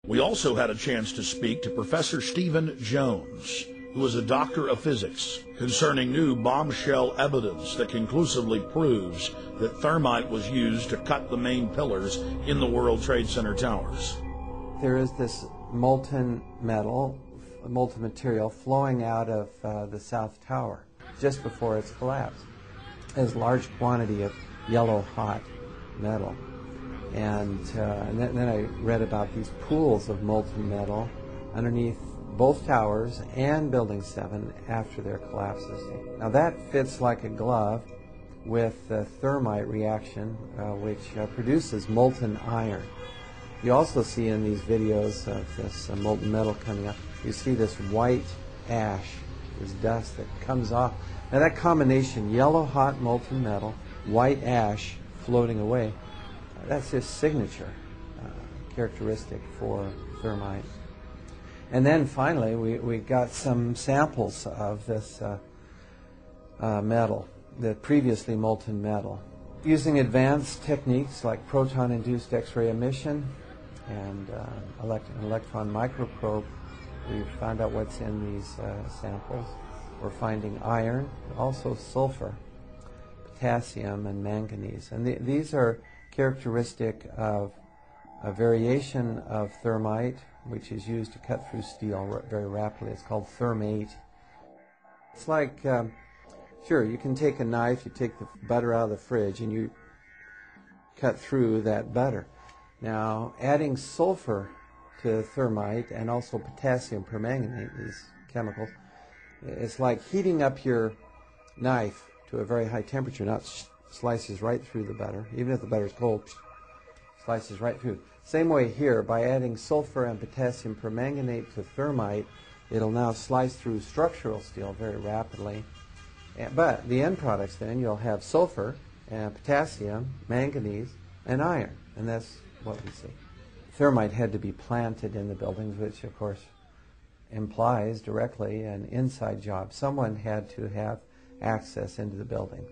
We also had a chance to speak to Professor Stephen Jones, who is a doctor of physics, concerning new bombshell evidence that conclusively proves that thermite was used to cut the main pillars in the World Trade Center towers. There is this molten metal, molten material flowing out of the South Tower just before its collapse. There's a large quantity of yellow hot metal. And then I read about these pools of molten metal underneath both towers and Building 7 after their collapses. Now that fits like a glove with the thermite reaction, which produces molten iron. You also see in these videos of this molten metal coming up, you see this white ash, this dust that comes off. Now that combination, yellow hot molten metal, white ash floating away, that's his signature characteristic for thermite. And then finally, we got some samples of this metal, the previously molten metal. Using advanced techniques like proton-induced X-ray emission and an electron microprobe, we found out what's in these samples. We're finding iron, also sulfur, potassium, and manganese. And these are characteristic of a variation of thermite, which is used to cut through steel very rapidly. It's called thermate. It's like, sure, you can take a knife, you take the butter out of the fridge, and you cut through that butter. Now, adding sulfur to thermite and also potassium permanganate, these chemicals, it's like heating up your knife to a very high temperature. Now it slices right through the butter. Even if the butter is cold, slices right through. Same way here, by adding sulfur and potassium permanganate to thermite, it'll now slice through structural steel very rapidly. But the end products then, you'll have sulfur and potassium, manganese, and iron. And that's what we see. Thermite had to be planted in the buildings, which of course implies directly an inside job. Someone had to have access into the building.